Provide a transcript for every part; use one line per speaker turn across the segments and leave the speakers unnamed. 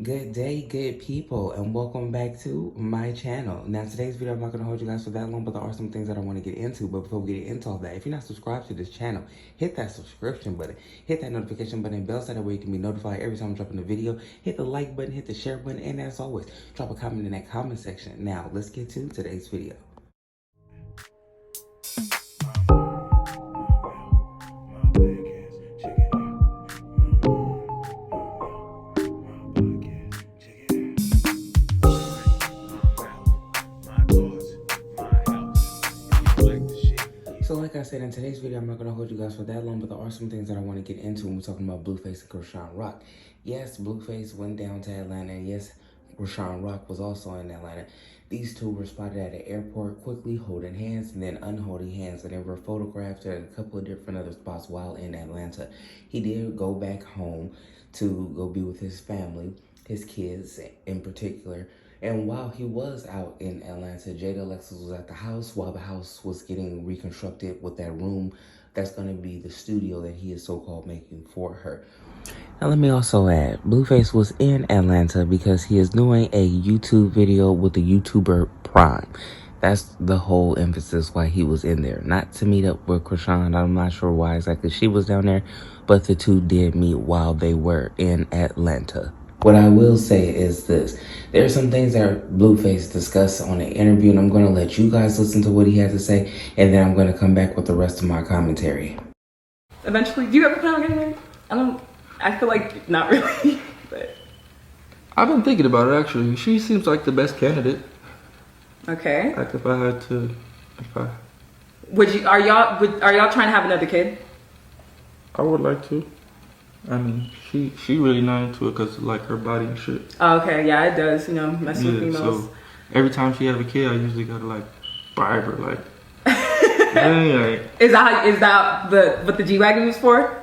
Good day, good people, and welcome back to my channel. Now, today's video, I'm not going to hold you guys for that long, but there are some things that I want to get into. But before we get into all that, if you're not subscribed to this channel, hit that subscription button, hit that notification button, and bell so that way you can be notified every time I'm dropping a video. Hit the like button, hit the share button, and as always, drop a comment in that comment section. Now, let's get to today's video. So like I said, in today's video, I'm not going to hold you guys for that long, but there are some things that I want to get into when we're talking about Blueface and Chrisean Rock. Yes, Blueface went down to Atlanta, and yes, Chrisean Rock was also in Atlanta. These two were spotted at an airport quickly holding hands and then unholding hands, and they were photographed at a couple of different other spots while in Atlanta. He did go back home to go be with his family, his kids in particular. And while he was out in Atlanta, Jada Alexis was at the house while the house was getting reconstructed with that room that's going to be the studio that he is so-called making for her. Now, let me also add, Blueface was in Atlanta because he is doing a YouTube video with the YouTuber Prime. That's the whole emphasis why he was in there. Not to meet up with Chrisean. I'm not sure why exactly she was down there, but the two did meet while they were in Atlanta. What I will say is this. There are some things that Blueface discussed on the interview, and I'm going to let you guys listen to what he had to say, and then I'm going to come back with the rest of my commentary.
Eventually, do you ever plan on getting married? I feel like not really, but.
I've been thinking about it actually. She seems like the best candidate.
Okay.
Like if I had to,
Are y'all trying to have another kid?
I would like to. I mean, she really not into it because like her body and shit.
Oh, okay, yeah, it does, mess with females.
So every time she have a kid, I usually gotta like bribe her, like. Like
Is that what the G-Wagon was for?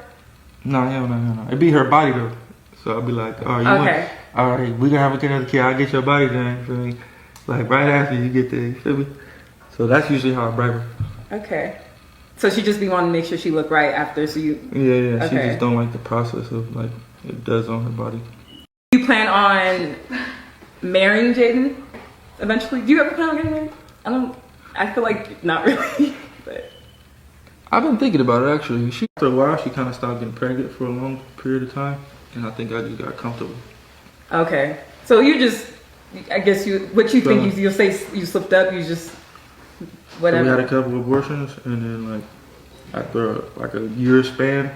No. It'd be her body though. So I'd be like, oh, all right, we gonna have another kid. I'll get your body done. You feel me? Like right after you get there, you feel me? So that's usually how I bribe her.
Okay. So she just be wanting to make sure she look right after, so you...
Yeah. Okay. She just don't like the process of like it does on her body.
You plan on marrying Jaden eventually? Do you ever plan on getting married? I feel like not really, but...
I've been thinking about it actually. After a while, she kind of stopped getting pregnant for a long period of time, and I think I just got comfortable.
Okay. So you just, I guess you'll say you slipped up, you just... Whatever.
So we had a couple abortions, and then like after like a year span,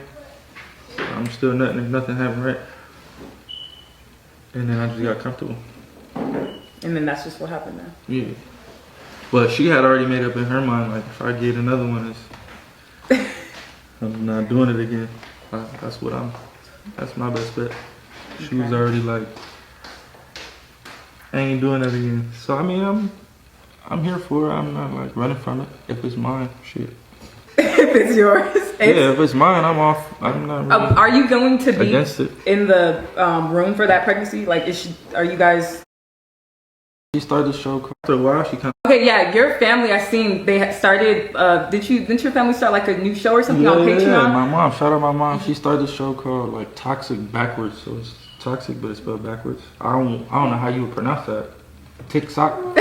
I'm still nothing happened right, and then I just got comfortable.
And then that's just what happened now.
Yeah, but she had already made up in her mind like if I get another one, I'm not doing it again. That's my best bet. She was already like, I ain't doing that again. So I mean, I'm here for it. I'm not like running from it. If it's mine, shit.
If it's yours.
Yeah, if it's mine, I'm off. I'm not really
are you going to be
against it.
In the room for that pregnancy? Like, are you guys...
She started the show after a while. She kind of...
Okay, yeah, your family, I seen they had started, didn't your family start like a new show or something on Patreon?
Yeah, my mom, shout out my mom. She started a show called like Toxic Backwards. So it's toxic, but it's spelled backwards. I don't know how you would pronounce that. TikTok?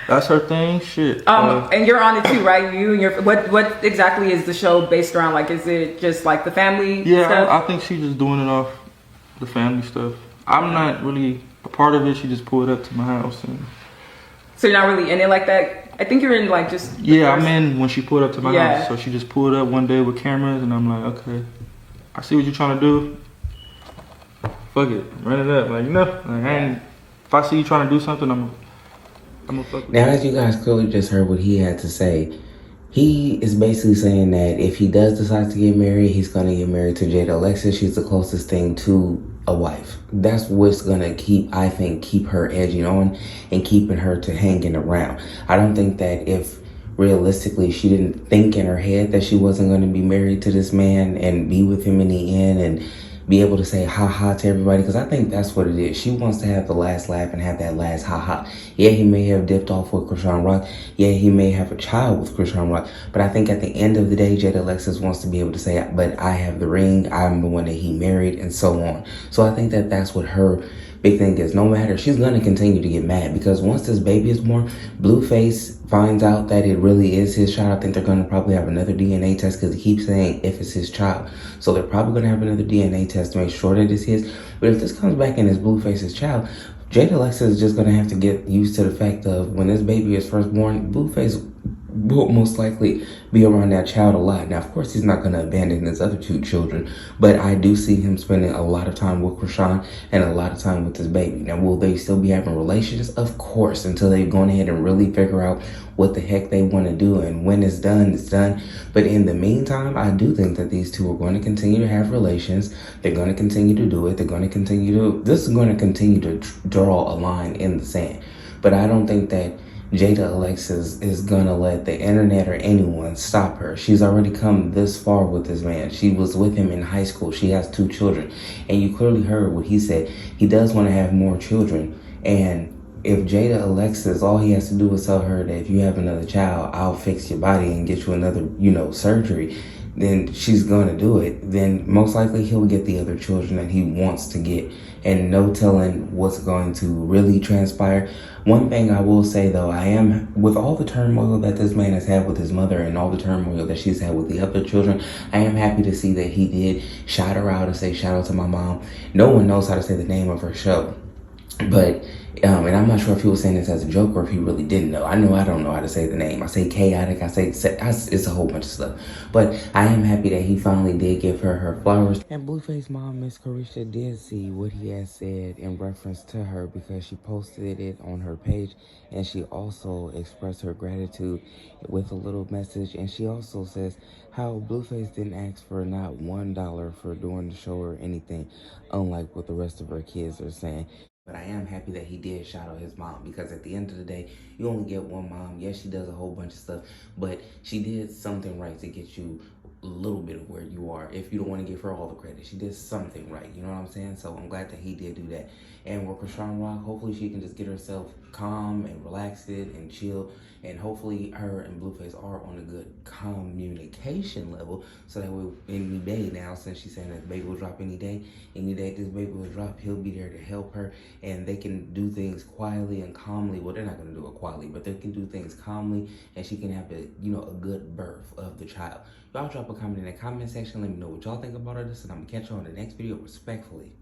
That's her thing. Shit.
And you're on it too, right? You and your what exactly is the show based around? Like, is it just like the family stuff?
I think she's just doing it off the family stuff. I'm not really a part of it. She just pulled up to my house, and
so you're not really in it like that. I think you're in like just
I'm in when she pulled up to my house. So she just pulled up one day with cameras, and I'm like, okay, I see what you're trying to do. Fuck it, run it up, like if I see you trying to do something, I'm gonna fuck with
Now, as you guys clearly just heard what he had to say, he is basically saying that if he does decide to get married, he's gonna get married to Jada Alexis. She's the closest thing to a wife. That's what's gonna keep her edging on and keeping her to hanging around. I don't think that if realistically she didn't think in her head that she wasn't going to be married to this man and be with him in the end and be able to say ha ha to everybody, because I think that's what it is. She wants to have the last laugh and have that last ha ha. Yeah, he may have dipped off with Chrisean Rock. Yeah, he may have a child with Chrisean Rock. But I think at the end of the day, Jada Alexis wants to be able to say, but I have the ring, I'm the one that he married, and so on. So I think that that's what her big thing is. No matter, she's going to continue to get mad, because once this baby is born, Blueface finds out that it really is his child. I think they're going to probably have another DNA test, because he keeps saying if it's his child. So they're probably going to have another DNA test to make sure that it's his. But if this comes back and it's Blueface's child, Jada Alexis is just going to have to get used to the fact of when this baby is first born, Blueface will most likely be around that child a lot. Now, of course, he's not going to abandon his other two children, but I do see him spending a lot of time with Chrisean and a lot of time with his baby. Now, will they still be having relations? Of course, until they've gone ahead and really figure out what the heck they want to do, and when it's done, it's done. But in the meantime, I do think that these two are going to continue to have relations. They're going to continue to do it. They're going to continue to, this is going to continue to draw a line in the sand. But I don't think that Jada Alexis is gonna let the internet or anyone stop her. She's already come this far with this man. She was with him in high school. She has 2 children. And you clearly heard what he said. He does want to have more children. And if Jada Alexis, all he has to do is tell her that if you have another child, I'll fix your body and get you another, surgery, then she's gonna do it. Then most likely he'll get the other children that he wants to get. And no telling what's going to really transpire. One thing I will say though, I am, with all the turmoil that this man has had with his mother and all the turmoil that she's had with the other children, I am happy to see that he did shout her out and say shout out to my mom. No one knows how to say the name of her show. But, and I'm not sure if he was saying this as a joke or if he really didn't know. I know I don't know how to say the name. I say chaotic, it's a whole bunch of stuff. But I am happy that he finally did give her flowers. And Blueface mom, Miss Chrisean, did see what he had said in reference to her, because she posted it on her page. And she also expressed her gratitude with a little message. And she also says how Blueface didn't ask for not $1 for doing the show or anything, unlike what the rest of her kids are saying. But I am happy that he did shout out his mom, because at the end of the day, you only get one mom. Yes, she does a whole bunch of stuff, but she did something right to get you a little bit of where you are. If you don't want to give her all the credit, she did something right. You know what I'm saying? So I'm glad that he did do that. And with Chrisean Rock, hopefully she can just get herself calm and relaxed and chill. And hopefully her and Blueface are on a good communication level, so that way any day now, since she's saying that the baby will drop any day this baby will drop, he'll be there to help her, and they can do things quietly and calmly. Well, they're not going to do it quietly, but they can do things calmly, and she can have a good birth of the child. Y'all drop a comment in the comment section. Let me know what y'all think about all this, and I'm going to catch you on the next video respectfully.